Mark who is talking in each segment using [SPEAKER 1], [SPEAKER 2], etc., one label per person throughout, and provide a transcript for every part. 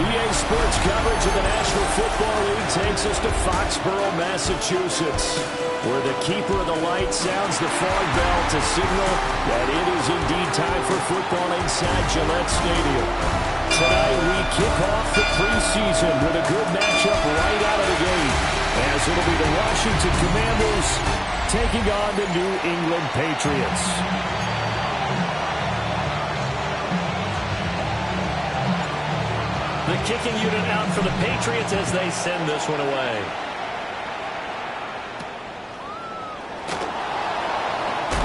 [SPEAKER 1] EA Sports coverage of the National Football League takes us to Foxborough, Massachusetts, where the keeper of the light sounds the fog bell to signal that it is indeed time for football inside Gillette Stadium. Tonight we kick off the preseason with a good matchup right out of the gate, as it'll be the Washington Commanders taking on the New England Patriots. The kicking unit out for the Patriots as they send this one away.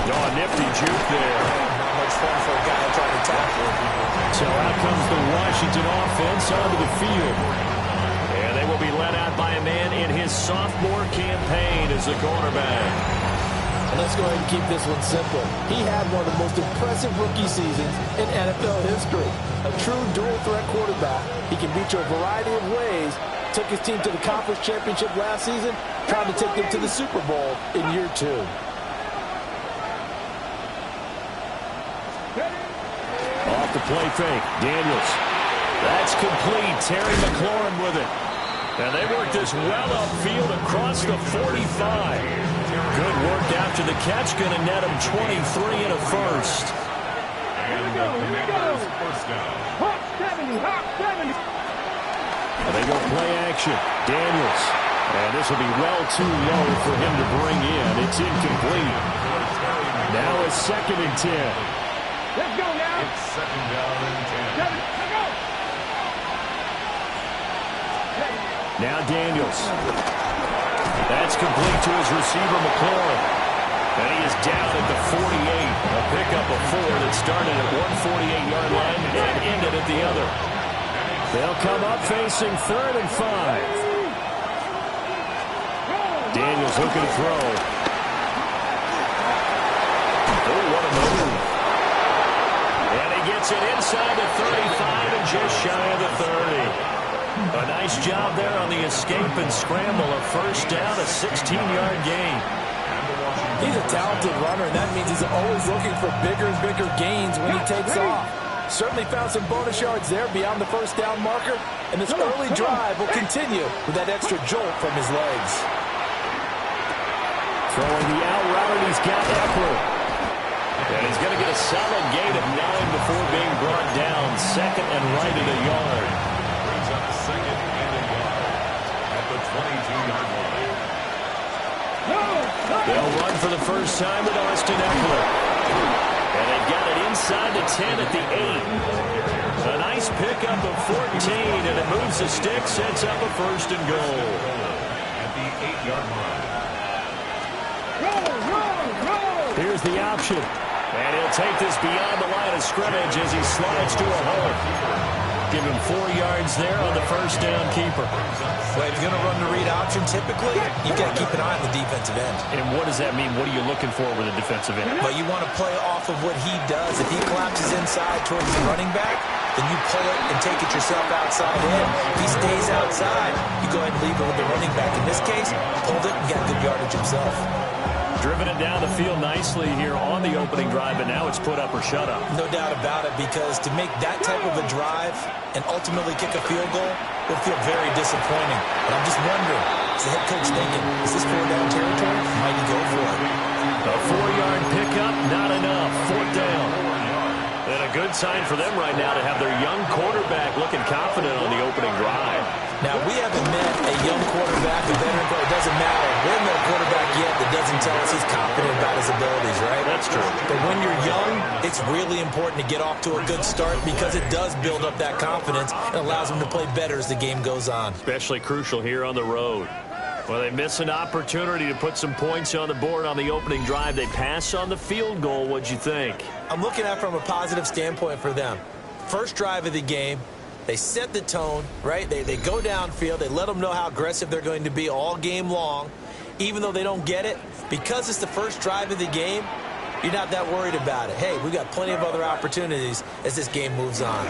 [SPEAKER 1] Oh, nifty juke there.
[SPEAKER 2] Not much fun for a guy trying to tackle.
[SPEAKER 1] So out comes the Washington offense onto the field. And they will be led out by a man in his sophomore campaign as the quarterback.
[SPEAKER 3] And let's go ahead and keep this one simple. He had one of the most impressive rookie seasons in NFL history. A true dual-threat quarterback. He can beat you a variety of ways. Took his team to the conference championship last season, trying to take them to the Super Bowl in year 2.
[SPEAKER 1] Off the play fake, Daniels. That's complete. Terry McLaurin with it. And they work this well upfield across the 45. Good work after the catch. Going to net him 23 and a first.
[SPEAKER 4] Here we go. First down. Hawk 70, Hawk 70.
[SPEAKER 1] And they go play action. Daniels. And this will be well too low for him to bring in. It's incomplete. Now a 2nd and 10.
[SPEAKER 4] Let's go now.
[SPEAKER 5] It's 2nd down and 10.
[SPEAKER 4] Let's go.
[SPEAKER 1] Now Daniels. That's complete to his receiver, McLaurin. And he is down at the 48. A pickup of 4 that started at 148-yard line and ended at the other. They'll come up facing 3rd and 5. Daniels looking to throw. Oh, what a move. And he gets it inside the 35 and just shy of the 30. A nice job there on the escape and scramble. A first down, a 16-yard gain.
[SPEAKER 3] He's a talented runner, and that means he's always looking for bigger and bigger gains when he takes off. Certainly found some bonus yards there beyond the first down marker, and this early drive will continue with that extra jolt from his legs.
[SPEAKER 1] Throwing the out route, he's got Eckler. And he's going to get a solid gain of 9 before being brought down. 2nd and right at a yard.
[SPEAKER 5] Brings up 2nd and a yard at the 22-yard line.
[SPEAKER 1] They'll run for the first time with Austin Eckler. And they've got it inside the 10 at the 8. A nice pickup of 14, and it moves the stick, sets up a 1st and goal.
[SPEAKER 5] At the 8-yard line.
[SPEAKER 1] Here's the option. And he'll take this beyond the line of scrimmage as he slides to a hole. Give him 4 yards there on the first down keeper.
[SPEAKER 2] Well, if you're going to run the read option, typically, you've got to keep an eye on the defensive end.
[SPEAKER 1] And what does that mean? What are you looking for with a defensive end?
[SPEAKER 2] But you want to play off of what he does. If he collapses inside towards the running back, then you pull it and take it yourself outside in. If he stays outside, you go ahead and leave it with the running back. In this case, pulled it and got good yardage himself.
[SPEAKER 1] Driven it down the field nicely here on the opening drive, and now it's put up or shut up.
[SPEAKER 2] No doubt about it, because to make that type of a drive and ultimately kick a field goal would feel very disappointing. But I'm just wondering, is the head coach thinking, is this 4-down territory? Might he go for it?
[SPEAKER 1] A 4-yard pickup, not enough. 4th down. And a good sign for them right now to have their young quarterback looking confident on the opening drive.
[SPEAKER 2] Now, we haven't met a young quarterback, a veteran player. It doesn't matter. We haven't met a quarterback yet that doesn't tell us he's confident about his abilities, right?
[SPEAKER 1] That's true.
[SPEAKER 2] But when you're young, it's really important to get off to a good start because it does build up that confidence and allows him to play better as the game goes on.
[SPEAKER 1] Especially crucial here on the road. Well, they miss an opportunity to put some points on the board on the opening drive. They pass on the field goal. What'd you think?
[SPEAKER 2] I'm looking at it from a positive standpoint for them. First drive of the game, They set the tone, right? They go downfield. They let them know how aggressive they're going to be all game long. Even though they don't get it, because it's the first drive of the game, you're not that worried about it. Hey, we got plenty of other opportunities as this game moves on.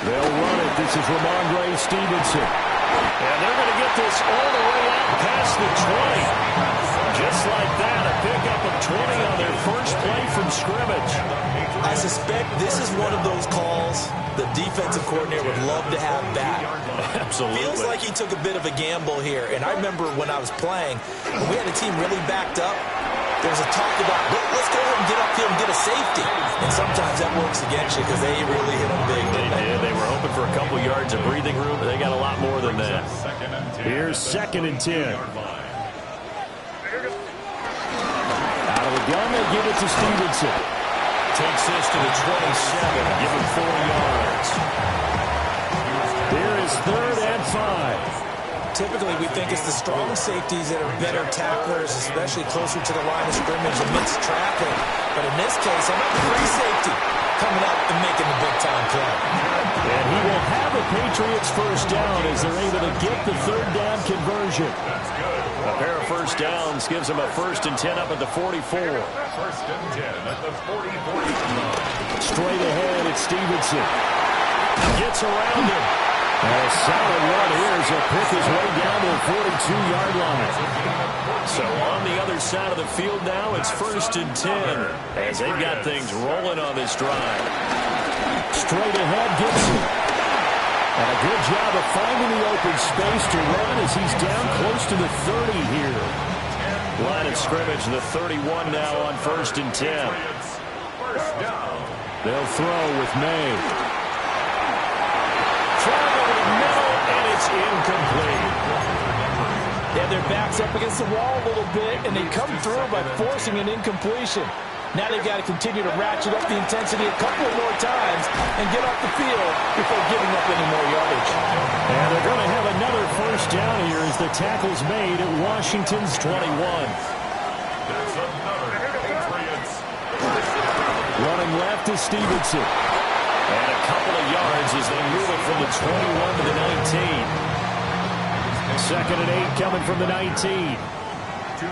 [SPEAKER 1] They'll run it. This is Ramondre Stevenson. And they're going to get this all the way out past the 20. Just like that, a pickup of 20 on their first play from scrimmage.
[SPEAKER 2] I suspect this is one of those calls the defensive coordinator would love to have back.
[SPEAKER 1] Absolutely.
[SPEAKER 2] Feels like he took a bit of a gamble here. And I remember when I was playing, when we had a team really backed up, there was a talk about, let's go ahead and get upfield and get a safety. And sometimes that works against you because they really hit them big.
[SPEAKER 1] They did. They were hoping for a couple yards of breathing room, but they got a lot more than that. Here's 2nd and 10. Out of the gun, they give it to Stevenson. Takes this to the 27. Give him 4 yards. Here is 3rd and 5.
[SPEAKER 2] Typically, we think it's the strong safeties that are better tacklers, especially closer to the line of scrimmage amidst traffic. But in this case, I'm not the free safety coming up and making the big-time play.
[SPEAKER 1] And he will have a Patriots first down as they're able to get the 3rd down conversion. A pair of first downs gives them a 1st and 10 up at the 44.
[SPEAKER 5] 1st and 10 at the 44.
[SPEAKER 1] Straight ahead, it's Stevenson. Gets around him. And a solid run here as he'll pick his way down to the 42-yard line. So on the other side of the field now, it's 1st and 10 as they've got things rolling on this drive. Straight ahead, Gibson. And a good job of finding the open space to run as he's down close to the 30 here. Line of scrimmage, the 31 now on 1st and 10. They'll throw with May. And it's incomplete.
[SPEAKER 3] Yeah, their back's up against the wall a little bit, and they come through by forcing an incompletion. Now they've got to continue to ratchet up the intensity a couple of more times and get off the field before giving up any more yardage.
[SPEAKER 1] And they're going to have another first down here as the tackle's made at Washington's 21.
[SPEAKER 5] That's another Patriots.
[SPEAKER 1] Running left is Stevenson. And a couple of yards as they move it from the 21 to the 19. 2nd and 8 coming from the 19.
[SPEAKER 5] 2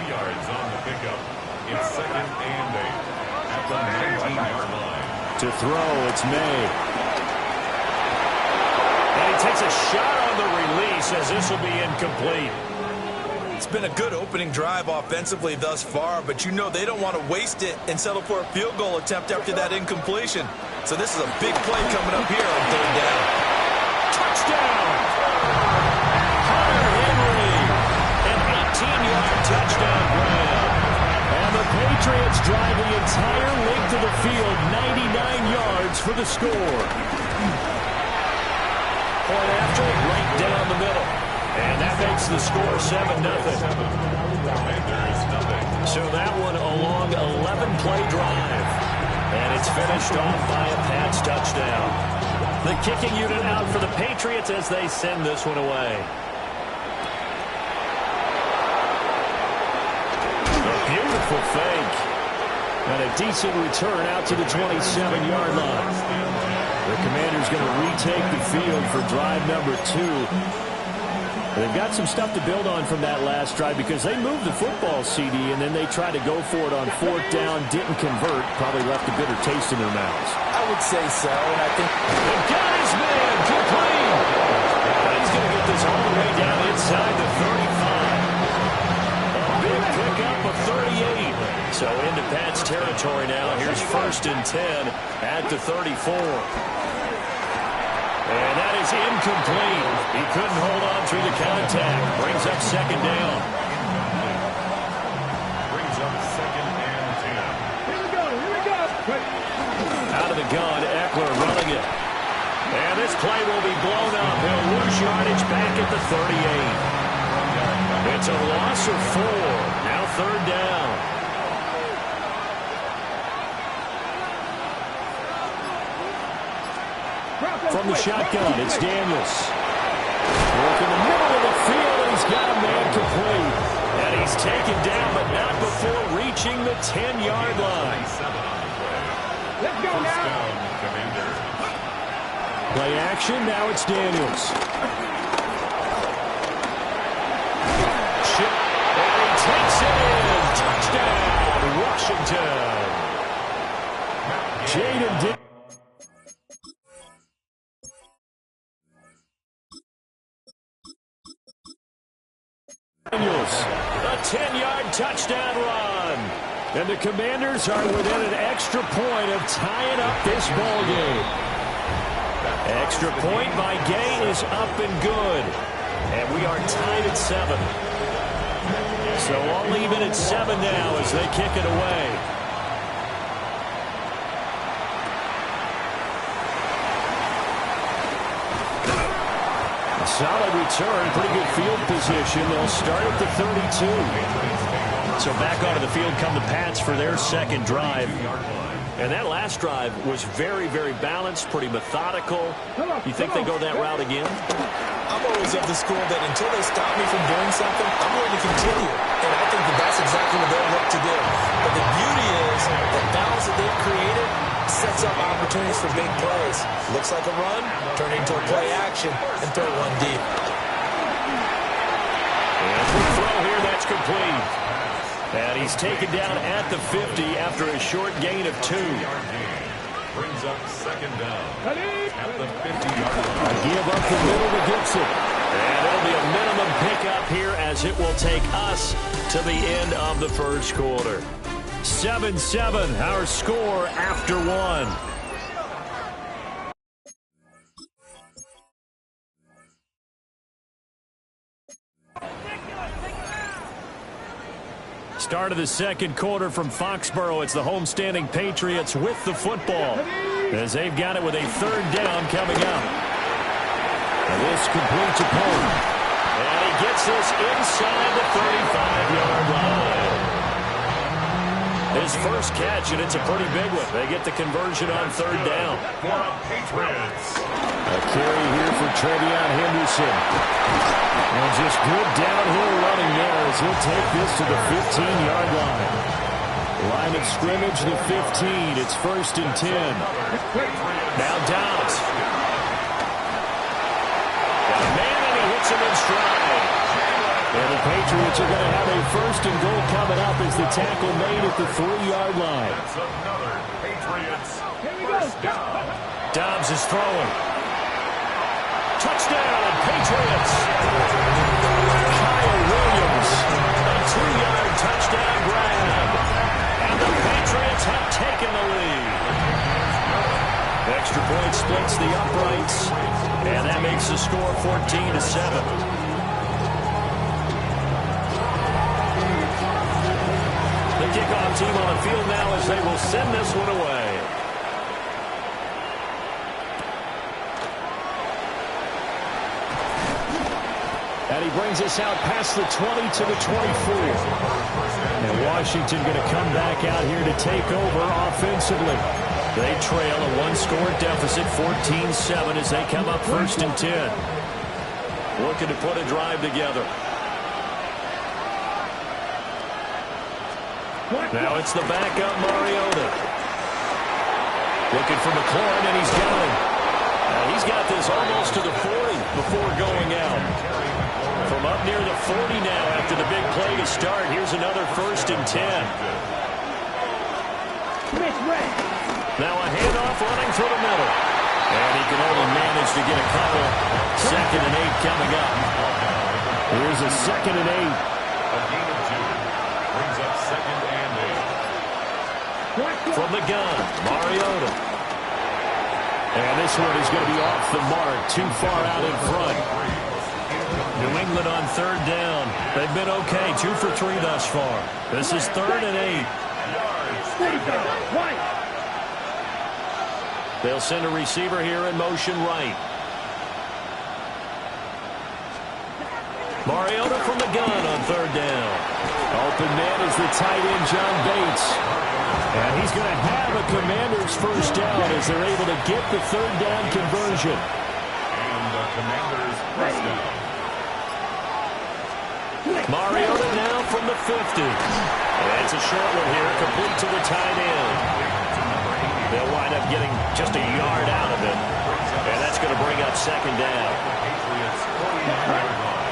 [SPEAKER 5] yards on the pickup. It's 2nd and 8 at the 19-yard line.
[SPEAKER 1] To throw, it's May. And he takes a shot on the release as this will be incomplete.
[SPEAKER 2] It's been a good opening drive offensively thus far, but you know they don't want to waste it and settle for a field goal attempt after that incompletion. So this is a big play coming up here on 3rd down.
[SPEAKER 1] Touchdown! Hunter Henry, an 18-yard touchdown grab. And the Patriots drive the entire length of the field, 99 yards for the score. Point after, right down the middle. And that makes the score 7-0. So that one a long 11-play drive. And it's finished off by a Pats touchdown. The kicking unit out for the Patriots as they send this one away. A beautiful fake. And a decent return out to the 27-yard line. The Commanders going to retake the field for drive number 2. They've got some stuff to build on from that last drive because they moved the football, CD, and then they tried to go for it on 4th down, didn't convert, probably left a bitter taste in their mouths.
[SPEAKER 2] I would say so, and I think
[SPEAKER 1] they've got his man complete. He's going to get this all the way down inside the 35. A big pickup of 38. So into Pats territory now. Here's 1st and 10 at the 34. And that is incomplete. He couldn't hold on through the contact. Brings up 2nd down.
[SPEAKER 5] Brings up 2nd and 10.
[SPEAKER 4] Here we go.
[SPEAKER 1] Out of the gun, Eckler running it. And this play will be blown up. He'll lose yardage back at the 38. It's a loss of 4. Now 3rd down. From the shotgun, it's Daniels. Work in the middle of the field, and he's got a man complete. And he's taken down, but not before reaching the 10-yard line.
[SPEAKER 4] Let's go now.
[SPEAKER 1] Play action, now it's Daniels. Chip, and he takes it in. Touchdown, Washington. Jaden Daniels, a 10-yard touchdown run. And the Commanders are within an extra point of tying up this ball game. Extra point by Gay is up and good. And we are tied at 7. So all even at 7 now as they kick it away. A solid return, pretty good field position. They'll start at the 32. So back onto the field come the Pats for their second drive. And that last drive was very, very balanced, pretty methodical. You think they go that route again?
[SPEAKER 2] I'm always of the school that until they stop me from doing something, I'm going to continue. And I think that that's exactly what they'll look to do. But the beauty is the balance that they've created sets up opportunities for big plays. Looks like a run, turn into a play action, and throw one deep.
[SPEAKER 1] And the throw here, that's complete. And he's taken down at the 50 after a short gain of 2.
[SPEAKER 5] Brings up second down at the 50-yard line.
[SPEAKER 1] A give up the middle to Gibson. And it'll be a minimum pickup here as it will take us to the end of the first quarter. 7-7, our score after 1. Start of the second quarter from Foxborough. It's the homestanding Patriots with the football as they've got it with a third down coming up. And this complete to Poe. And he gets this inside the 35-yard line. His first catch, and it's a pretty big one. They get the conversion on third down.
[SPEAKER 5] Patriots.
[SPEAKER 1] A carry here for Trevion Henderson. And just good downhill running there as he'll take this to the 15-yard line. Line of scrimmage, the 15. It's 1st and 10. Now Dobbs. Got a man, and he hits him in stride. And the Patriots are going to have a 1st and goal coming up as the tackle made at the 3-yard line.
[SPEAKER 5] That's another Patriots first down.
[SPEAKER 1] Dobbs is throwing. Touchdown, Patriots. Kyle Williams, a 2-yard touchdown grab. And the Patriots have taken the lead. Extra point splits the uprights. And that makes the score 14-7. The kickoff team on the field now as they will send this one away. And he brings us out past the 20 to the 24. And Washington going to come back out here to take over offensively. They trail a 1-score deficit, 14-7 as they come up 1st and 10. Looking to put a drive together. Now it's the backup Mariota. Looking for McLaurin, and he's got him. He's got this almost to the 40 before going out. From up near the 40 now after the big play to start. Here's another 1st and 10. Now a handoff running through the middle. And he can only manage to get a couple. 2nd and 8 coming up. Here's a 2nd and 8.
[SPEAKER 5] A gain of 2. Brings up 2nd and 8.
[SPEAKER 1] From the gun, Mariota. And this one is going to be off the mark, too far out in front. New England on 3rd down. They've been okay, 2 for 3 thus far. This is 3rd and 8. They'll send a receiver here in motion right. Mariota from the gun on 3rd down. Open man is the tight end, John Bates. And he's going to have a Commanders first down as they're able to get the 3rd down conversion.
[SPEAKER 5] And the Commanders first down.
[SPEAKER 1] Mariota now from the 50. And it's a short one here, complete to the tight end. They'll wind up getting just a yard out of it. And that's going to bring up second down.
[SPEAKER 5] Patriots 48-yard line.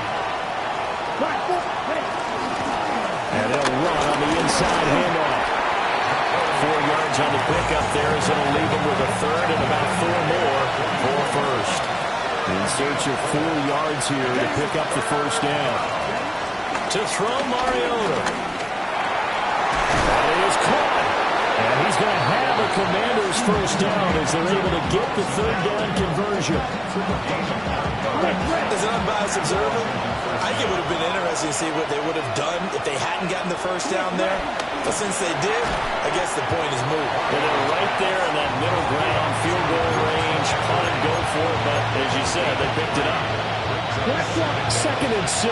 [SPEAKER 1] And they'll run on the inside handoff. 4 yards on the pickup there as it'll leave them with a third and about 4 more for first. In search of 4 yards here to pick up the first down. To throw Mariota. That is caught. And he's going to have a Commander's first down as they're able to get the third down conversion.
[SPEAKER 2] As an unbiased observer, I think it would have been interesting to see what they would have done if they hadn't gotten the first down there. But since they did, I guess the point is moot.
[SPEAKER 1] And they're right there in that middle ground, field goal range, punt and go for it. But as you said, they picked it up. Second and 6.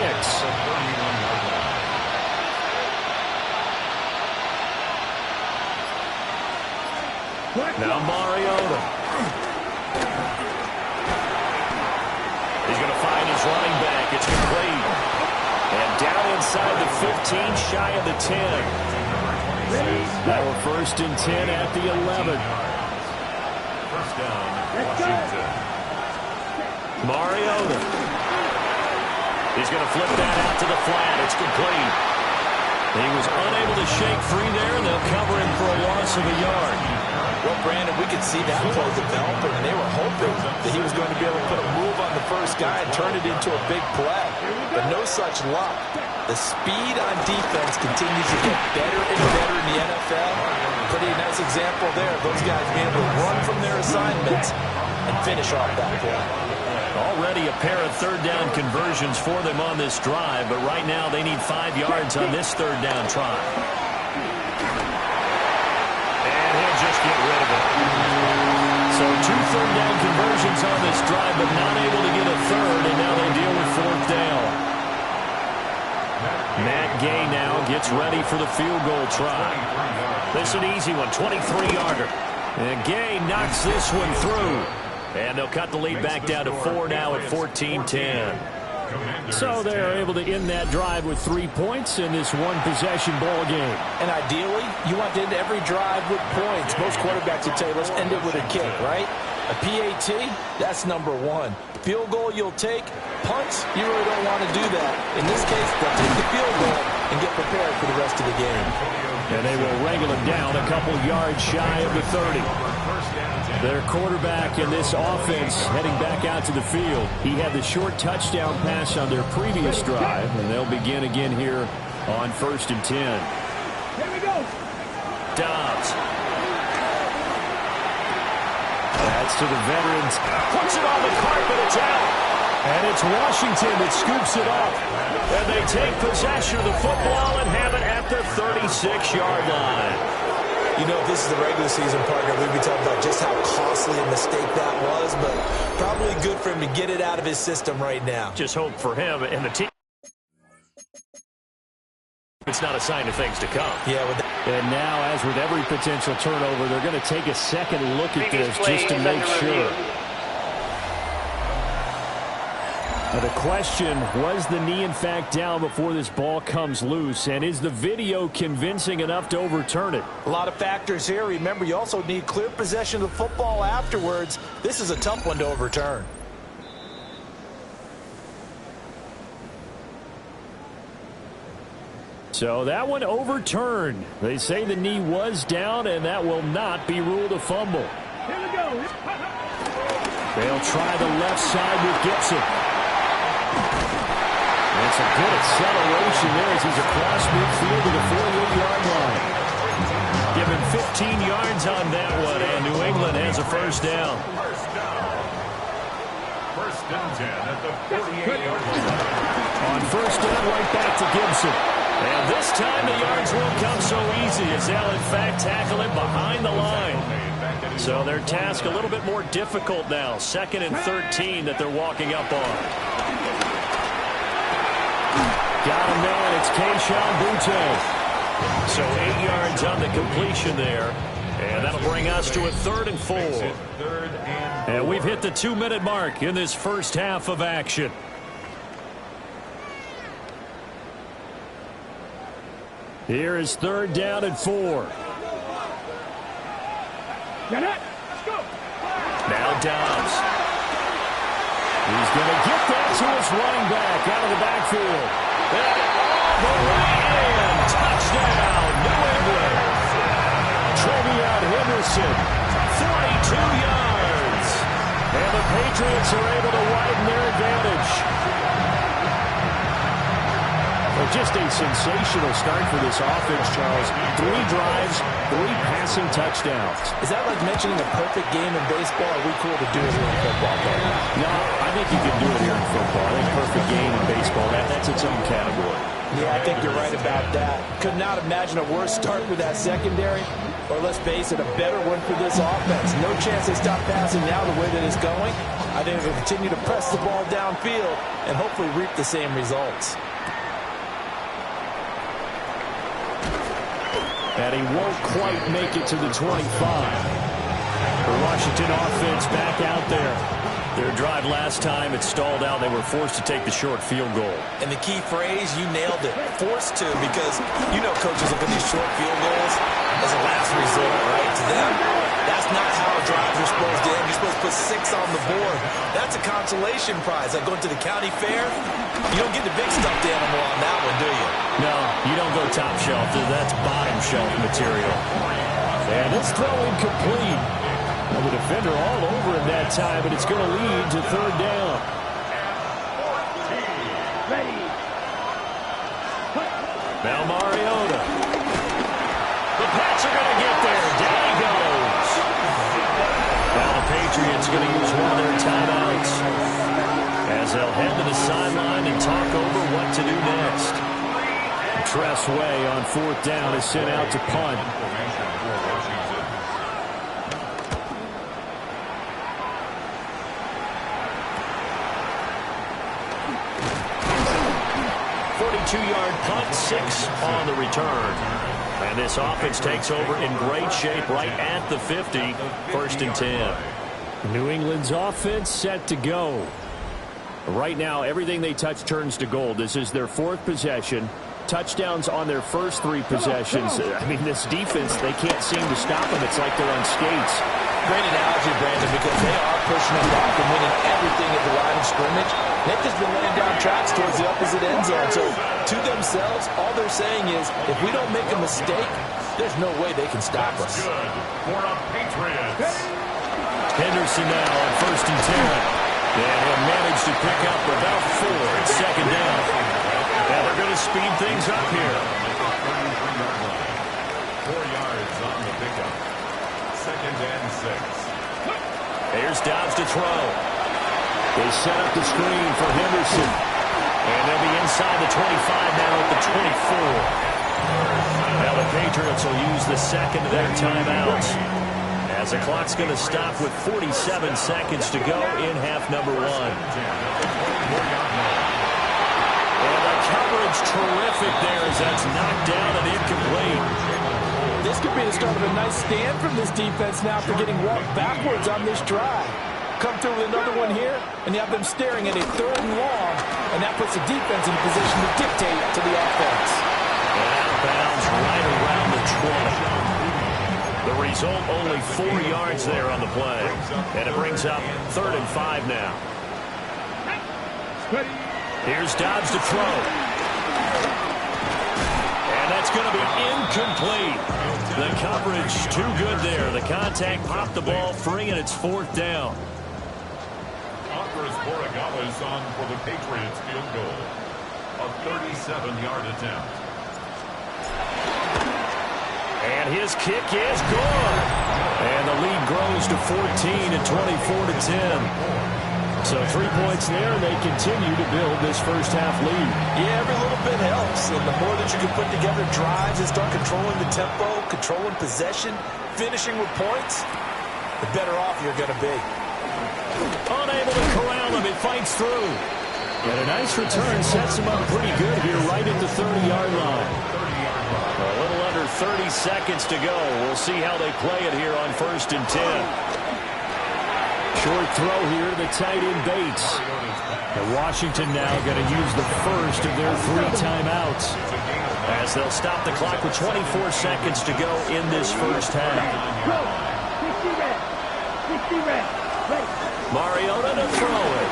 [SPEAKER 1] Now Mariota. He's going to find his running back. It's complete. And down inside the 15, shy of the 10. Now we're first and 10 at the 11.
[SPEAKER 5] First down, Washington.
[SPEAKER 1] Mariota. He's going to flip that out to the flat. It's complete. He was unable to shake free there, and they'll cover him for a loss of a yard.
[SPEAKER 2] Well, Brandon, we could see that play developing, and they were hoping that he was going to be able to put a move on the first guy and turn it into a big play. But no such luck. The speed on defense continues to get better and better in the NFL. Pretty nice example there of those guys being able to run from their assignments and finish off that play.
[SPEAKER 1] Already a pair of third down conversions for them on this drive, but right now they need 5 yards on this third down try. And he'll just get rid of it. So 2 third down conversions on this drive, but not able to get a third, and now they deal with 4th down. Matt Gay now gets ready for the field goal try. This is an easy one, 23-yarder. And Gay knocks this one through. And they'll cut the lead back down to 4 now at 14-10. So they're able to end that drive with 3 points in this one-possession ball game.
[SPEAKER 2] And ideally, you want to end every drive with points. Most quarterbacks would tell you, let's end it with a kick, right? A PAT, that's number 1. Field goal you'll take. Punts, you really don't want to do that. In this case, they'll take the field goal and get prepared for the rest of the game.
[SPEAKER 1] And they will wrangle him down a couple yards shy of the 30. Their quarterback in this offense heading back out to the field. He had the short touchdown pass on their previous drive, and they'll begin again here on 1st and 10.
[SPEAKER 4] Here we go.
[SPEAKER 1] Dobbs. That's to the veterans. Puts it on the carpet. It's out. And it's Washington that scoops it up. And they take possession of the football and have it at the 36-yard line.
[SPEAKER 2] You know, if this is the regular season, partner, we'd be talking about just how costly a mistake that was, but probably good for him to get it out of his system right now.
[SPEAKER 1] Just hope for him and the team. It's not a sign of things to come.
[SPEAKER 2] Yeah.
[SPEAKER 1] And now, as with every potential turnover, they're going to take a second look at this just to make sure. Now the question, was the knee in fact down before this ball comes loose? And is the video convincing enough to overturn it?
[SPEAKER 2] A lot of factors here. Remember, you also need clear possession of the football afterwards. This is a tough one to overturn.
[SPEAKER 1] So that one overturned. They say the knee was down, and that will not be ruled a fumble.
[SPEAKER 4] Here we go.
[SPEAKER 1] They'll try the left side with Gibson. It's a good acceleration there as he's across midfield to the 48-yard line. Give him 15 yards on that one, and New England has a first down.
[SPEAKER 5] First and 10 at the 48-yard line.
[SPEAKER 1] On first down, right back to Gibson. And this time the yards won't come so easy as they'll in fact tackle him behind the line. So their task a little bit more difficult now. 2nd and 13 that they're walking up on. Got him there, it's Keyshawn Butte. So 8 yards on the completion there. And that'll bring us to a 3rd and 4. And we've hit the 2-minute mark in this first half of action. Here is 3rd down and 4.
[SPEAKER 4] Got it. Let's go.
[SPEAKER 1] Now Dobbs. He's going to get that to his running back out of the backfield. And all the way in. Touchdown, New England. Trevion Henderson, 42 yards. And the Patriots are able to widen their advantage. Well, just a sensational start for this offense, Charles. 3 drives, 3 passing touchdowns.
[SPEAKER 3] Is that like mentioning a perfect game in baseball? Are we cool to do it here in football, though?
[SPEAKER 1] No, I think you can do it here in football. I think perfect game in baseball, that's its own category.
[SPEAKER 3] Yeah, I think you're right about that. Could not imagine a worse start for that secondary. Or let's face it, a better one for this offense. No chance they stop passing now the way that it's going. I think they'll continue to press the ball downfield and hopefully reap the same results.
[SPEAKER 1] And he won't quite make it to the 25. The Washington offense back out there. Their drive last time, it stalled out. They were forced to take the short field goal.
[SPEAKER 2] And the key phrase, you nailed it, forced to, because you know coaches look at these short field goals as a last resort, right? To them, that's not how drives are supposed to end. You're supposed to put 6 on the board. That's a consolation prize. Like going to the county fair, you don't get the big stuffed animal on that one, do you?
[SPEAKER 1] No, you don't go top shelf. That's bottom shelf material. And this throw incomplete. Well, the defender all over him that time, but it's going to lead to 3rd down. Now Mariota. The Pats are going to get there. Down he goes. Now the Patriots going to use one of their timeouts as they'll head to the sideline and talk over what to do next. Tress Way on 4th down is sent out to punt. 42-yard punt, 6 on the return. And this offense takes over in great shape right at the 50, 1st and 10. New England's offense set to go. Right now, everything they touch turns to gold. This is their 4th possession. Touchdowns on their first 3 possessions. I mean, this defense, they can't seem to stop them. It's like they're on skates.
[SPEAKER 3] Great analogy, Brandon, because they are pushing them back and winning everything at the line of scrimmage. They've just been laying down tracks towards the opposite end zone. So, to themselves, all they're saying is, if we don't make a mistake, there's no way they can stop us.
[SPEAKER 5] Good for a Patriots.
[SPEAKER 1] Henderson now on 1st and 10. And he'll manage to pick up about 4 at 2nd down. And they're going to speed things up here.
[SPEAKER 5] 4 yards on the pickup. 2nd and 6.
[SPEAKER 1] Here's Dobbs to throw. They set up the screen for Henderson. And they'll be inside the 25 now at the 24. Now the Patriots will use the 2nd of their timeouts, as the clock's going to stop with 47 seconds to go in half number 1. And the coverage terrific there as that's knocked down and incomplete.
[SPEAKER 3] This could be the start of a nice stand from this defense now for getting walked backwards on this drive. Come through with another one here, and you have them staring at a 3rd and long, and that puts the defense in a position to dictate to the offense.
[SPEAKER 1] And out of bounds right around the 20. The result, only 4 yards there on the play. And it brings up 3rd and 5 now. Here's Dobbs to throw. And that's going to be incomplete. The coverage too good there. The contact popped the ball free, and it's 4th down.
[SPEAKER 5] Offers Borregales on for the Patriots field goal. A 37-yard attempt.
[SPEAKER 1] And his kick is good. And the lead grows to 14 and 24 to 10. So 3 points there, and they continue to build this first half lead.
[SPEAKER 3] Yeah, every little bit helps. And the more that you can put together drives and start controlling the tempo, controlling possession, finishing with points, the better off you're going to be.
[SPEAKER 1] Unable to corral him, it fights through. And a nice return sets him up pretty good here right at the 30-yard line. A little under 30 seconds to go. We'll see how they play it here on 1st and 10. Short throw here to the tight end Bates. And Washington now going to use the first of their 3 timeouts, as they'll stop the clock with 24 seconds to go in this first half. Mariota to throw it.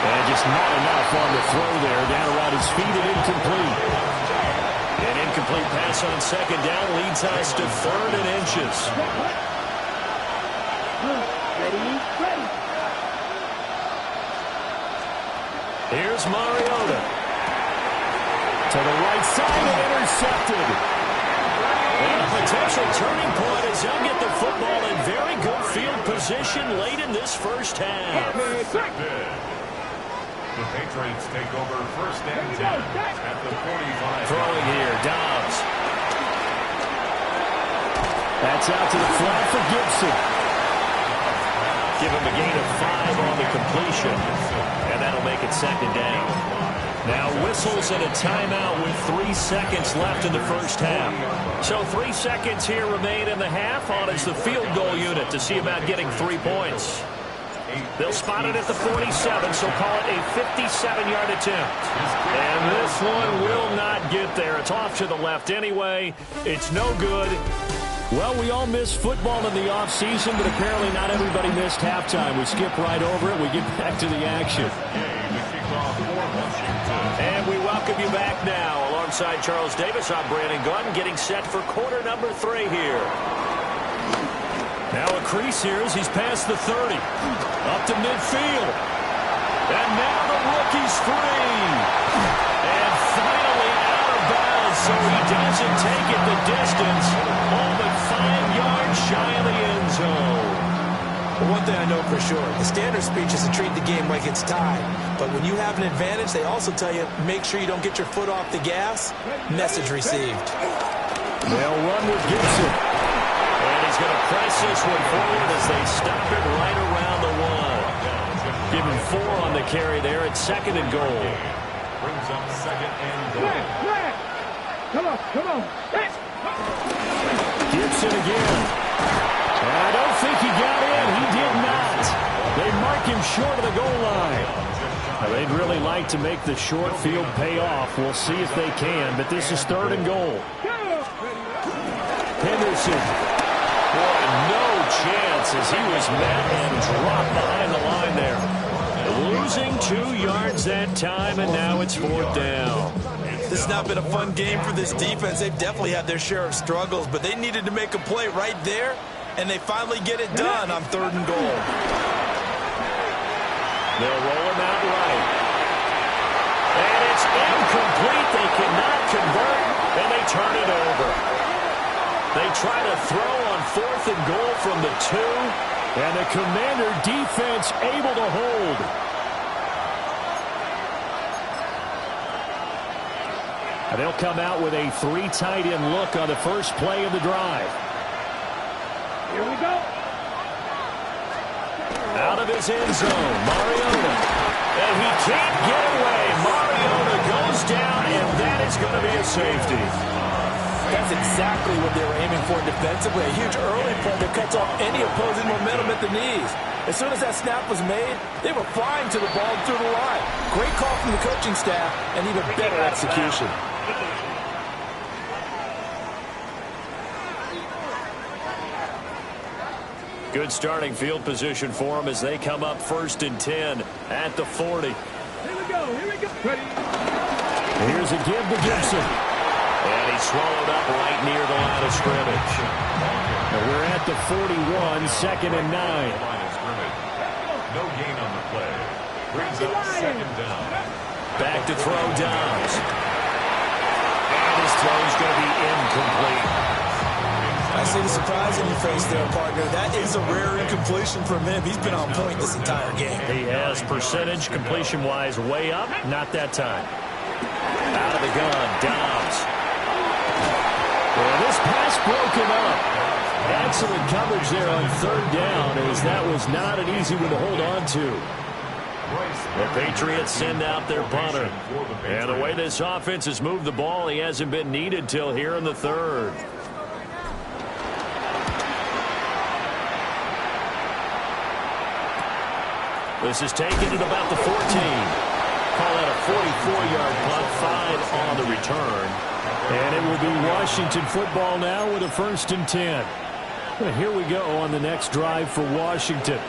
[SPEAKER 1] And just not enough on the throw there. Down around his feet and incomplete. An incomplete pass on second down leads us to 3rd and inches.
[SPEAKER 4] Ready.
[SPEAKER 1] Here's Mariota. To the right side and intercepted. And a potential turning point as they'll get the football in very good field position late in this first half.
[SPEAKER 5] The Patriots take over 1st and 10 at the 45.
[SPEAKER 1] Throwing here, Dobbs. That's out to the flat for Gibson. Give him a gain of 5 on the completion. And that'll make it 2nd down. Now whistles and a timeout with 3 seconds left in the first half. So 3 seconds here remain in the half on as the field goal unit to see about getting 3 points. They'll spot it at the 47, so call it a 57-yard attempt. And this one will not get there. It's off to the left anyway. It's no good. Well, we all missed football in the offseason, but apparently not everybody missed halftime. We skip right over it. We get back to the action. And we welcome you back now. Alongside Charles Davis, I'm Brandon Gunn, getting set for quarter number 3 here. Now a crease here as he's past the 30. Up to midfield. And now the rookie's free. And finally out of bounds, so he doesn't take it the distance. All but 5 yards shy of the end zone.
[SPEAKER 2] Well, one thing I know for sure, the standard speech is to treat the game like it's tied. But when you have an advantage, they also tell you, make sure you don't get your foot off the gas. Message received.
[SPEAKER 1] They'll run with Gibson. And he's going to press this one forward as they stop it right around the 1. Give him 4 on the carry there at 2nd and goal.
[SPEAKER 5] Brings up 2nd and goal.
[SPEAKER 4] Come on.
[SPEAKER 1] Gibson again. And I don't think he got in. He did not. They mark him short of the goal line. Now, they'd really like to make the short field pay off. We'll see if they can, but this is 3rd and goal. Henderson. Boy, no chance as he was met and dropped behind the line there. Losing 2 yards that time, and now it's 4th down.
[SPEAKER 2] This has not been a fun game for this defense. They've definitely had their share of struggles, but they needed to make a play right there, and they finally get it done on 3rd and goal.
[SPEAKER 1] They'll roll him out right. And it's incomplete. They cannot convert, and they turn it over. They try to throw on 4th and goal from the 2, and the Commander defense able to hold. And they'll come out with a 3 tight end look on the first play of the drive.
[SPEAKER 4] Here we go.
[SPEAKER 1] Out of his end zone, Mariota. And he can't get away. Mariota goes down, and that is going to be a safety.
[SPEAKER 3] That's exactly what they were aiming for defensively. A huge early play that cuts off any opposing momentum at the knees. As soon as that snap was made, they were flying to the ball through the line. Great call from the coaching staff and even better execution.
[SPEAKER 1] Good starting field position for them as they come up 1st and 10 at the 40.
[SPEAKER 4] Here we go. Ready.
[SPEAKER 1] Here's a give to Gibson. And he's swallowed up right near the line of scrimmage. And we're at the 41, 2nd and 9.
[SPEAKER 5] No gain on the play. Brings up 2nd down.
[SPEAKER 1] Back to throw Dobbs. And his throw's going to be incomplete.
[SPEAKER 2] I see the surprise in your face there, partner. That is a rare incompletion from him. He's been on point this entire game.
[SPEAKER 1] He has percentage completion-wise way up. Not that time. Out of the gun, Dobbs. Well, this pass broken up. Excellent coverage there on 3rd down as that was not an easy one to hold on to. The Patriots send out their punter. And the way this offense has moved the ball, he hasn't been needed till here in the 3rd. This is taken at about the 14. Call that a 44-yard punt, 5 on the return. And it will be Washington football now with a 1st and 10. Well, here we go on the next drive for Washington.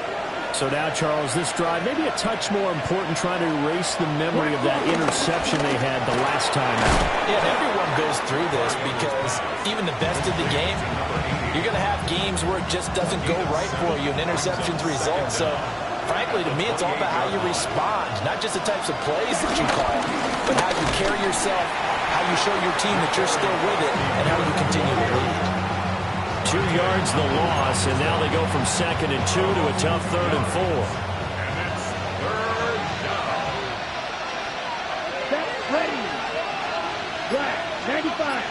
[SPEAKER 1] So now, Charles, this drive maybe a touch more important, trying to erase the memory of that interception they had the last time out.
[SPEAKER 2] Yeah, and everyone goes through this because even the best of the game, you're going to have games where it just doesn't go right for you, and interceptions result. So, frankly, to me, it's all about how you respond, not just the types of plays that you call, but how you carry yourself, how you show your team that you're still with it, and how you continue to lead.
[SPEAKER 1] 2 yards the loss, and now they go from 2nd and 2 to a tough 3rd and 4.
[SPEAKER 5] And it's 3rd down.
[SPEAKER 4] Set, ready. Flag, 95.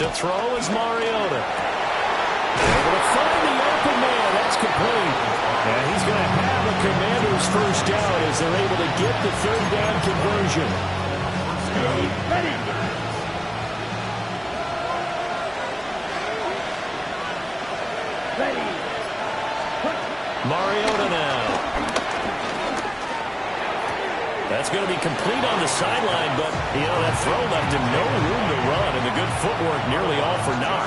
[SPEAKER 1] To throw is Mariota. Able to find the open man. That's complete. And he's going to have a Commander's first down as they're able to get the 3rd down conversion.
[SPEAKER 4] Ready. Ready.
[SPEAKER 1] Mariota now. That's going to be complete on the sideline, but, that throw left him no room to run, and the good footwork nearly all for naught.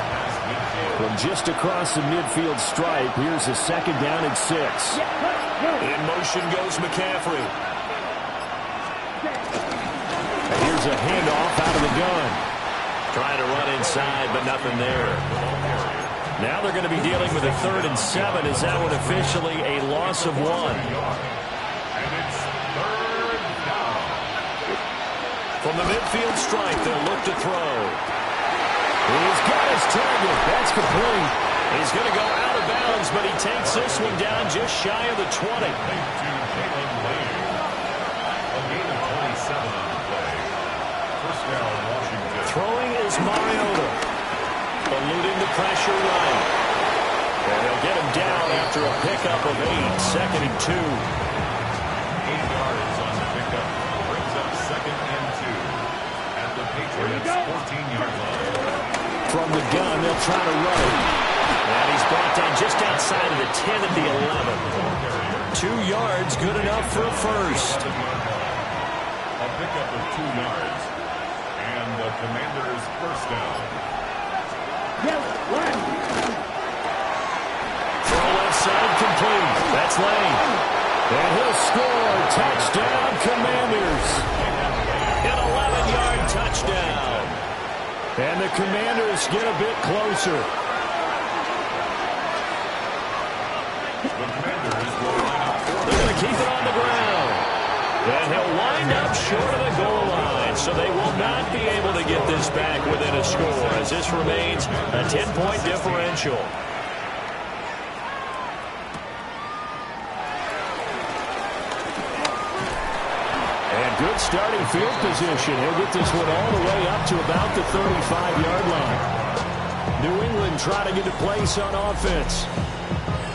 [SPEAKER 1] From just across the midfield stripe, here's a 2nd down and 6. In motion goes McCaffrey. And here's a handoff out of the gun. Trying to run inside, but nothing there. Now they're going to be dealing with a 3rd and 7. Is that one officially a loss of 1?
[SPEAKER 5] And it's 3rd down.
[SPEAKER 1] From the midfield stripe, they'll look to throw. He's got his target. That's complete. He's going to go out of bounds, but he takes this one down just shy of the 20.
[SPEAKER 5] To Jalen Lane. A gain of 27 on the play. First down, Washington.
[SPEAKER 1] Throwing is Mariota. Eluding the pressure right. And they'll get him down after a pickup of 8. 2nd and 2.
[SPEAKER 5] 8 yards on the pickup. Brings up 2nd and 2. At the Patriots' 14-yard line.
[SPEAKER 1] From the gun, they'll try to run it. And he's brought down just outside of the 10 at the 11. 2 yards, good enough for a first.
[SPEAKER 5] A pickup of 2 yards. And the Commanders' first down.
[SPEAKER 1] Throw left side complete. That's Lane. And he'll score. Touchdown, Commanders. An 11-yard touchdown. And the Commanders get a bit closer.
[SPEAKER 5] The Commanders will line up.
[SPEAKER 1] They're going to keep it on the ground. And he'll wind up short of the goal line. So they will not be able to get this back within a score as this remains a 10-point differential. And good starting field position. He'll get this one all the way up to about the 35-yard line. New England trying to get a place on offense.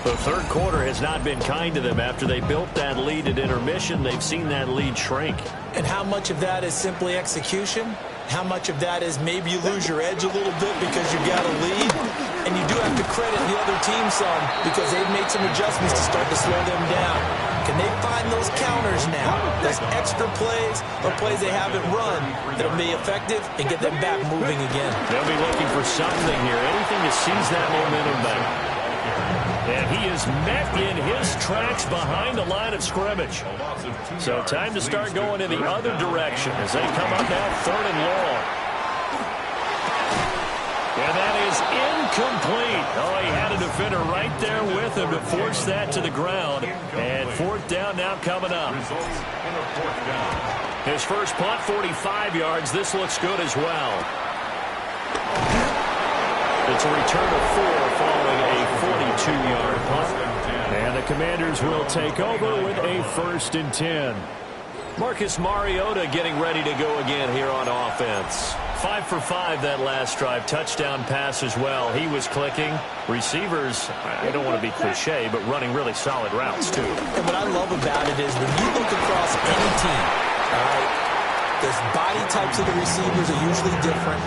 [SPEAKER 1] The 3rd quarter has not been kind to them. After they built that lead at intermission, they've seen that lead shrink.
[SPEAKER 2] And how much of that is simply execution? How much of that is maybe you lose your edge a little bit because you've got a lead? And you do have to credit the other team some because they've made some adjustments to start to slow them down. Can they find those counters now, those extra plays or plays they haven't run that'll be effective and get them back moving again?
[SPEAKER 1] They'll be looking for something here, anything to seize that momentum back. And he is met in his tracks behind the line of scrimmage. So time to start going in the other direction as they come up now 3rd and long. And that is incomplete. Oh, he had a defender right there with him to force that to the ground. And 4th down now coming up. His first punt, 45 yards. This looks good as well. It's a return of 4 following a 42-yard punt. And the Commanders will take over with a 1st and 10. Marcus Mariota getting ready to go again here on offense. 5 for 5 that last drive. Touchdown pass as well. He was clicking. Receivers, I don't want to be cliche, but running really solid routes too.
[SPEAKER 2] And what I love about it is when you look across any team, all right, the body types of the receivers are usually different.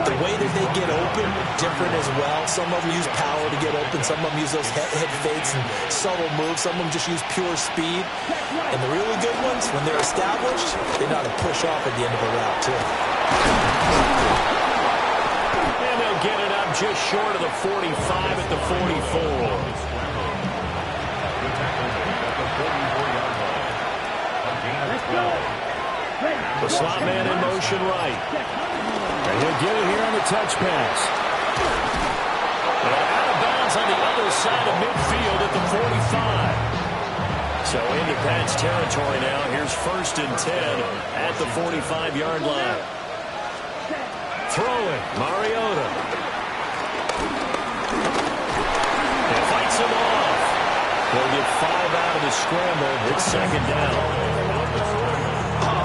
[SPEAKER 2] The way that they get open, different as well. Some of them use power to get open. Some of them use those head fakes and subtle moves. Some of them just use pure speed. And the really good ones, when they're established, they know how to push off at the end of a route, too.
[SPEAKER 1] And they'll get it up just short of the 45 at the 44. The slot man in motion right. And he'll get it here on the touch pass. And out of bounds on the other side of midfield at the 45. So into Pat's territory now. Here's 1st and 10 at the 45-yard line. Throwing, Mariota. And fights him off. He'll get 5 out of the scramble. It's 2nd down.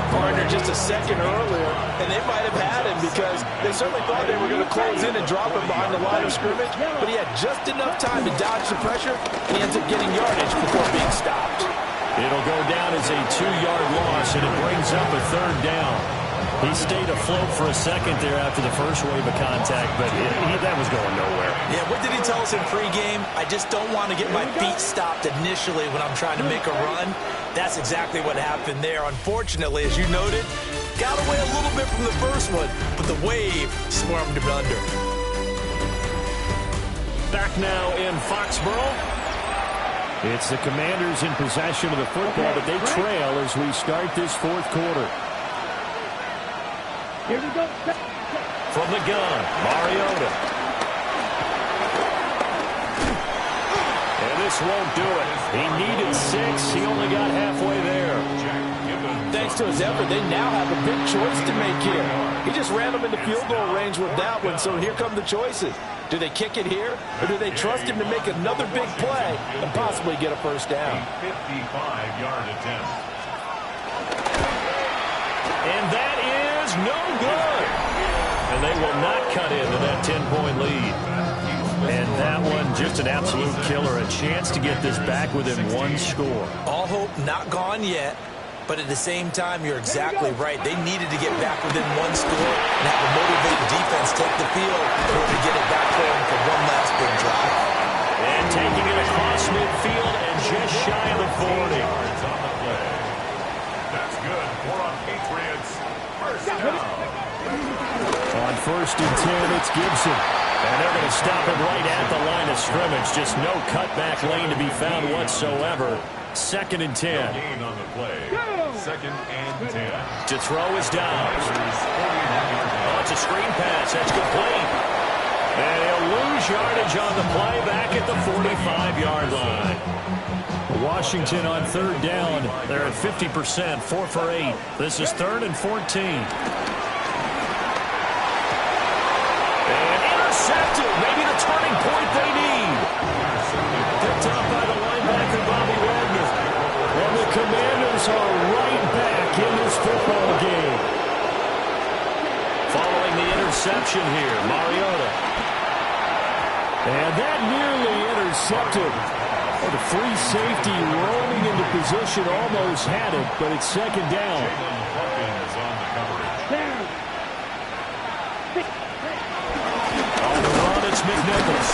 [SPEAKER 3] Partner just a second earlier, and they might have had him because they certainly thought they were going to close in and drop him behind the line of scrimmage, but he had just enough time to dodge the pressure, and he ends up getting yardage before being stopped.
[SPEAKER 1] It'll go down as a 2-yard loss, and it brings up a 3rd down. He stayed afloat for a second there after the first wave of contact, but that was going nowhere.
[SPEAKER 2] Yeah, what did he tell us in pregame? I just don't want to get my feet stopped initially when I'm trying to make a run. That's exactly what happened there. Unfortunately, as you noted, got away a little bit from the first one, but the wave swarmed him under.
[SPEAKER 1] Back now in Foxborough. It's the Commanders in possession of the football, but they trail as we start this 4th quarter.
[SPEAKER 4] Here we go.
[SPEAKER 1] From the gun, Mariota. And this won't do it. He needed 6. He only got halfway there.
[SPEAKER 3] Thanks to his effort, they now have a big choice to make here. He just ran them into field goal range with that one, so here come the choices. Do they kick it here, or do they trust him to make another big play and possibly get a 1st down?
[SPEAKER 5] 55-yard attempt.
[SPEAKER 1] And that is no good. And they will not cut into that 10-point lead. And that one, just an absolute killer. A chance to get this back within 1 score.
[SPEAKER 2] All hope not gone yet, but at the same time, you're exactly right. They needed to get back within 1 score and have a motivated defense take the field in order to get it back home for one last big drive.
[SPEAKER 1] And taking it across midfield and just shy of the 40.
[SPEAKER 5] That's good for a Patriots 1st down.
[SPEAKER 1] On 1st and 10, it's Gibson. And they're going to stop him right at the line of scrimmage. Just no cutback lane to be found whatsoever. 2nd and 10.
[SPEAKER 5] Gain on the play. 2nd and 10.
[SPEAKER 1] To throw is Dobbs. Oh, it's a screen pass. That's complete. And he'll lose yardage on the play back at the 45-yard line. Washington on 3rd down. They're at 50%, 4 for 8. This is 3rd and 14. And intercepted. Maybe the turning point they need. Picked up by the linebacker, Bobby Wagner. And the Commanders are right back in this football game. Following the interception here, Mariota. And that nearly intercepted. Oh, the free safety rolling into position, almost had it, but it's 2nd down. On the run, it's McNichols.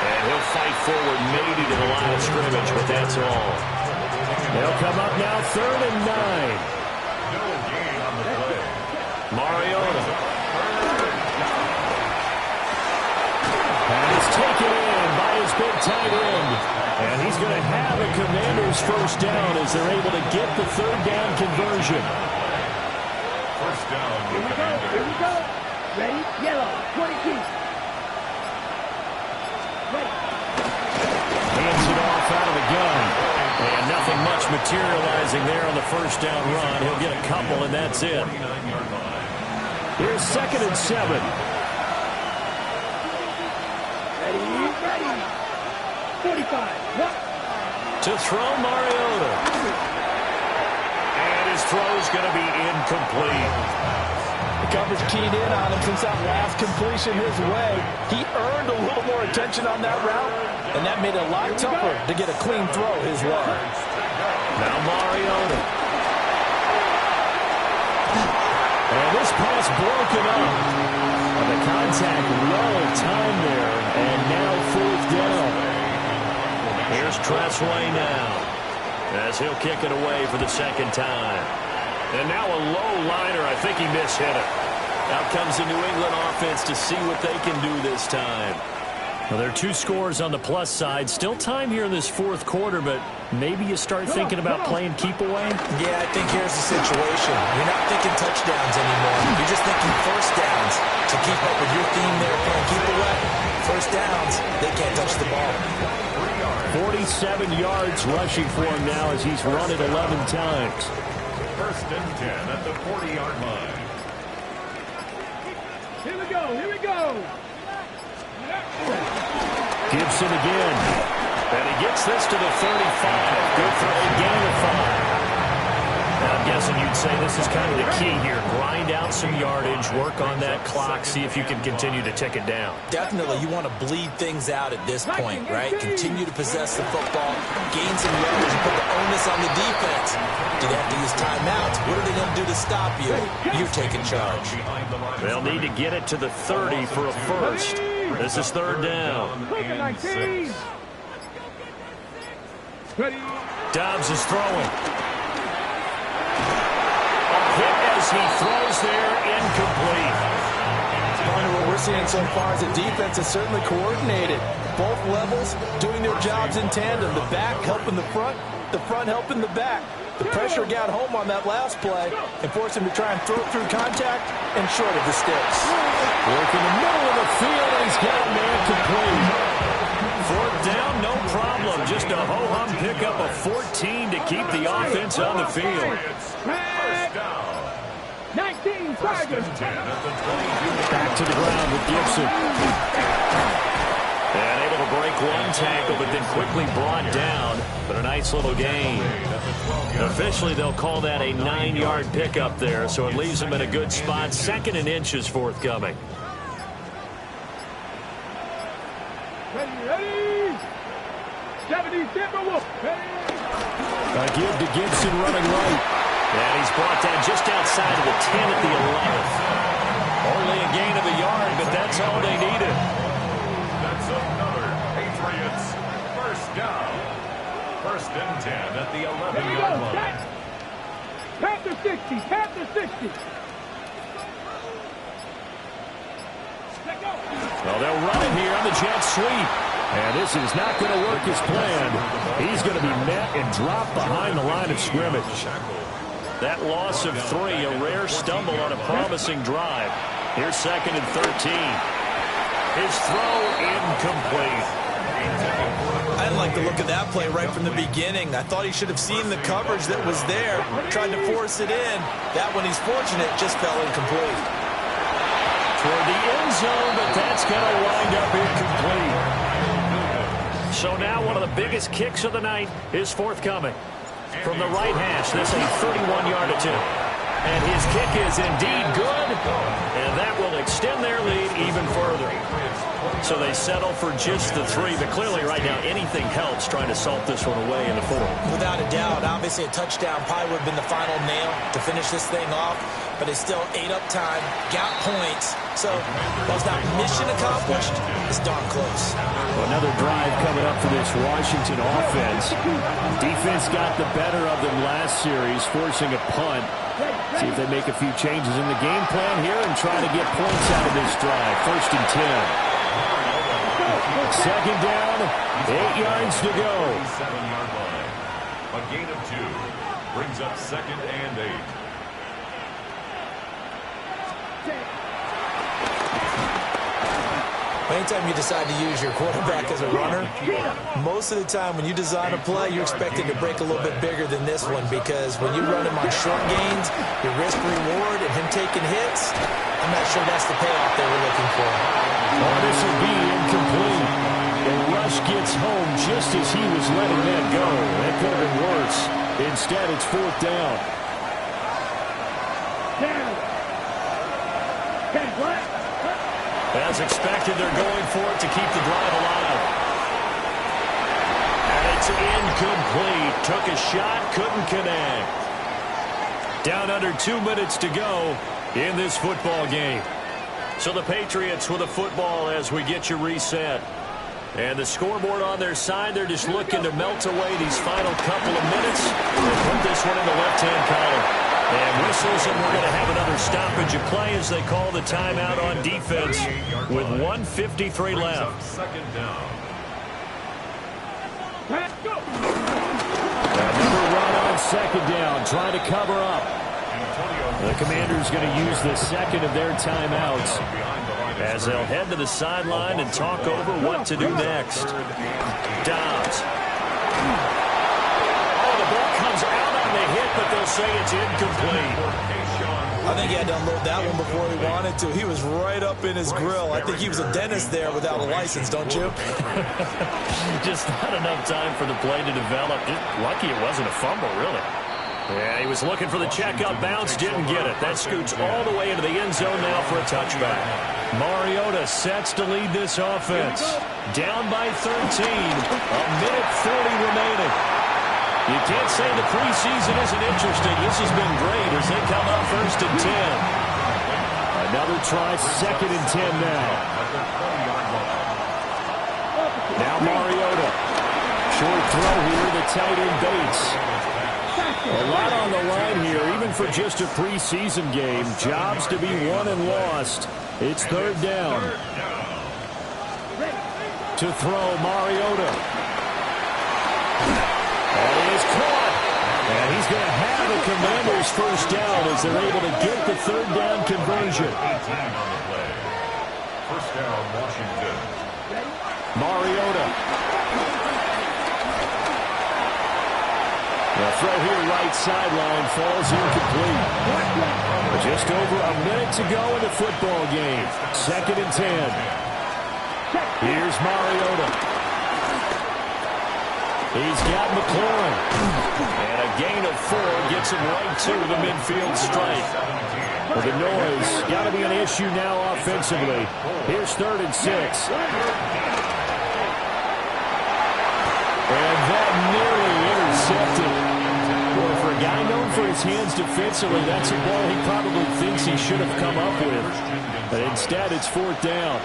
[SPEAKER 1] And he'll fight forward maybe to the line of scrimmage, but that's all. They'll come up now 3rd and 9.
[SPEAKER 5] No gain on the play.
[SPEAKER 1] Mariota. And it's taken in by his big tight end. And he's going to have a Commanders 1st down as they're able to get the 3rd down conversion.
[SPEAKER 5] 1st down.
[SPEAKER 4] Here we go. Here we go. Ready? Yellow. 22. Ready.
[SPEAKER 1] Hands it off out of the gun. And nothing much materializing there on the 1st down run. He'll get a couple, and that's it. Here's 2nd and 7.
[SPEAKER 4] Ready? Ready. 45. What?
[SPEAKER 1] To throw, Mariota. And his throw's going to be incomplete.
[SPEAKER 3] The coverage keyed in on him since that last completion his way. He earned a little more attention on that route, and that made it a lot tougher to get a clean throw his way.
[SPEAKER 1] Now Mariota. And this pass broken up. And the contact well timed there, and now 4th down. Here's Tressway now, as he'll kick it away for the 2nd time. And now a low liner. I think he mishit it. Out comes the New England offense to see what they can do this time. Well, there are 2 scores on the plus side. Still time here in this fourth quarter, but maybe you start thinking about playing keep away?
[SPEAKER 2] Yeah, I think here's the situation. You're not thinking touchdowns anymore. You're just thinking first downs. To keep up with your theme there playing keep away, first downs, they can't touch the ball.
[SPEAKER 1] 47 yards rushing for him now as he's run it 11 times.
[SPEAKER 5] First and 10 at the 40-yard line.
[SPEAKER 4] Here we go. Here we go.
[SPEAKER 1] Gibson again. And he gets this to the 35. Good for a gain of 5. Now, I'm guessing you'd say this is kind of the key here. Grind out some yardage, work on that clock, see if you can continue to tick it down.
[SPEAKER 2] Definitely, you want to bleed things out at this point, right? Continue to possess the football, gain some yardage, and put the onus on the defense. Do they have to use timeouts? What are they going to do to stop you? You're taking charge.
[SPEAKER 1] They'll need to get it to the 30 for a first. This is third down. Dobbs is throwing. Hit as he throws there, incomplete.
[SPEAKER 3] What we're seeing so far is the defense is certainly coordinated. Both levels doing their jobs in tandem. The back helping the front helping the back. The pressure got home on that last play and forced him to try and throw through contact and short of the sticks.
[SPEAKER 1] Work in the middle of the field, and he's got a man complete. Fourth down, no problem. Just a ho-hum pickup of 14 to keep the offense on the field.
[SPEAKER 5] First down.
[SPEAKER 4] 19 Tigers.
[SPEAKER 1] Back to the ground with Gibson. And able to break one tackle, but then quickly brought down. But a nice little gain. Officially, they'll call that a 9-yard pickup there, so it leaves them in a good spot. 2nd and inches forthcoming.
[SPEAKER 4] Ready. 70 Timberwolves.
[SPEAKER 1] A give to Gibson running right. And he's brought down just outside of the 10 at the 11th. Only a gain of a yard, but that's all they needed.
[SPEAKER 5] That's another Patriots first down. First and 10 at the 11-yard line.
[SPEAKER 4] Panther 60. Panther 60.
[SPEAKER 1] Well, they'll run it here on the jet sweep. And this is not going to work as planned. He's going to be met and dropped behind the line of scrimmage. That loss of 3, a rare stumble on a promising drive. Here's 2nd and 13. His throw incomplete.
[SPEAKER 2] I didn't like the look of that play right from the beginning. I thought he should have seen the coverage that was there, tried to force it in. That one, he's fortunate, just fell incomplete.
[SPEAKER 1] Toward the end zone, but that's going to wind up incomplete. So now one of the biggest kicks of the night is forthcoming. From the right hash, this a 31-yard attempt. And his kick is indeed good, and that will extend their lead even further. So they settle for just the 3, but clearly right now anything helps trying to salt this one away in the 4th.
[SPEAKER 2] Without a doubt, obviously a touchdown probably would have been the final nail to finish this thing off, but it's still ate up time, got points. So while it's not mission accomplished, it's darn close.
[SPEAKER 1] Well, another drive coming up for this Washington offense. Defense got the better of them last series, forcing a punt. See if they make a few changes in the game plan here and try to get points out of this drive. 1st and 10. 2nd down, 8 yards to go.
[SPEAKER 5] 7-yard line. A gain of 2 brings up 2nd and 8.
[SPEAKER 2] Anytime you decide to use your quarterback as a runner, most of the time when you design a play, you're expected to break a little bit bigger than this one, because when you run him on short gains, your risk-reward and him taking hits, I'm not sure that's the payoff they were looking for.
[SPEAKER 1] Oh, this will be incomplete. And Rush gets home just as he was letting that go. That could have been worse. Instead, it's 4th down. As expected, they're going for it to keep the drive alive. And it's incomplete. Took a shot, couldn't connect. Down under 2 minutes to go in this football game. So the Patriots with a football as we get you reset. And the scoreboard on their side, they're just looking to melt away these final couple of minutes and put this one in the left-hand column. And whistles, and we're going to have another stoppage of play as they call the timeout on defense with 1:53 left.
[SPEAKER 5] Second down.
[SPEAKER 1] Another run on second down, trying to cover up. The Commanders going to use the second of their timeouts as they'll head to the sideline and talk over what to do next. Dobbs. Oh, the ball comes out on the hit, but they'll say it's incomplete.
[SPEAKER 2] I think he had to unload that one before he wanted to. He was right up in his grill. I think he was a dentist there without a license, don't you?
[SPEAKER 1] Just not enough time for the play to develop. Just lucky it wasn't a fumble, really. Yeah, he was looking for the checkup bounce, didn't get it. That scoots all the way into the end zone now for a touchback. Mariota sets to lead this offense. Down by 13. A minute 40 remaining. You can't say the preseason isn't interesting. This has been great as they come up 1st and 10. Another try, 2nd and 10 now. Now Mariota. Short throw here to tight end Bates. A lot on the line here, even for just a preseason game. Jobs to be won and lost. It's 3rd down. To throw, Mariota. And he is caught. And he's going to have the Commanders' 1st down as they're able to get the 3rd down conversion.
[SPEAKER 5] 18 on the play. 1st down, Washington.
[SPEAKER 1] Mariota. The throw here right sideline falls incomplete. Just over a minute to go in the football game. 2nd and 10. Here's Mariota. He's got McLaurin. And a gain of 4 gets him right to the midfield stripe. Well, the noise got to be an issue now offensively. Here's 3rd and 6. And that nearly intercepted. Well, for a guy known for his hands defensively, that's a ball he probably thinks he should have come up with. But instead, it's 4th down.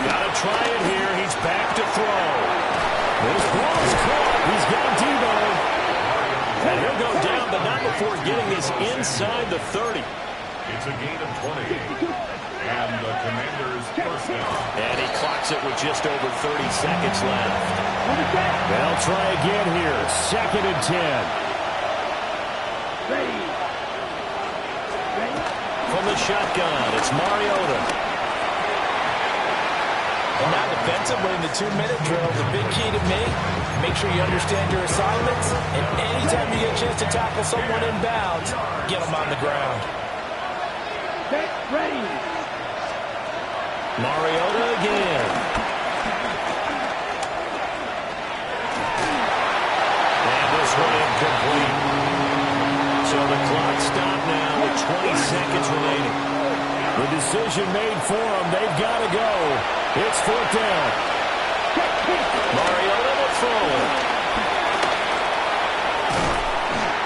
[SPEAKER 1] Got to try it here. He's back to throw. This ball's caught. He's got Debo. And he'll go down, but not before getting this inside the 30.
[SPEAKER 5] It's a gain of 20. And the Commanders' 1st down.
[SPEAKER 1] And he clocks it with just over 30 seconds left. They'll try again here. 2nd and 10. From the shotgun, it's Mariota.
[SPEAKER 2] And now defensive, but in the 2-minute drill, the big key to me, make sure you understand your assignments, and anytime you get a chance to tackle someone in bounds, get them on the ground.
[SPEAKER 4] Ready.
[SPEAKER 1] Mariota again. And this one incomplete. So the clock stopped now with 20 seconds remaining. The decision made for them. They've got to go. It's 4th down. Mariota will throw it.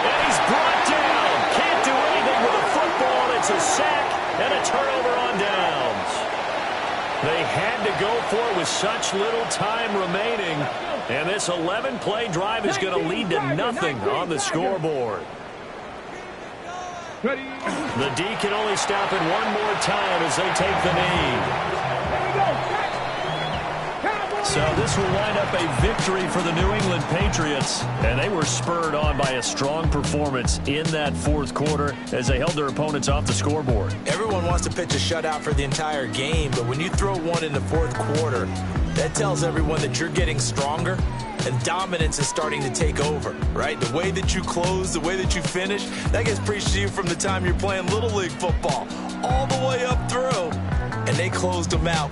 [SPEAKER 1] And he's brought down. Can't do anything with a football. It's a sack and a turnover on downs. They had to go for it with such little time remaining. And this 11-play drive is going to lead to nothing on the scoreboard. The D can only stop it one more time as they take the knee. So this will wind up a victory for the New England Patriots. And they were spurred on by a strong performance in that 4th quarter as they held their opponents off the scoreboard.
[SPEAKER 2] Everyone wants to pitch a shutout for the entire game, but when you throw one in the 4th quarter, that tells everyone that you're getting stronger and dominance is starting to take over, right? The way that you close, the way that you finish, that gets preached to you from the time you're playing Little League football all the way up through, and they closed them out.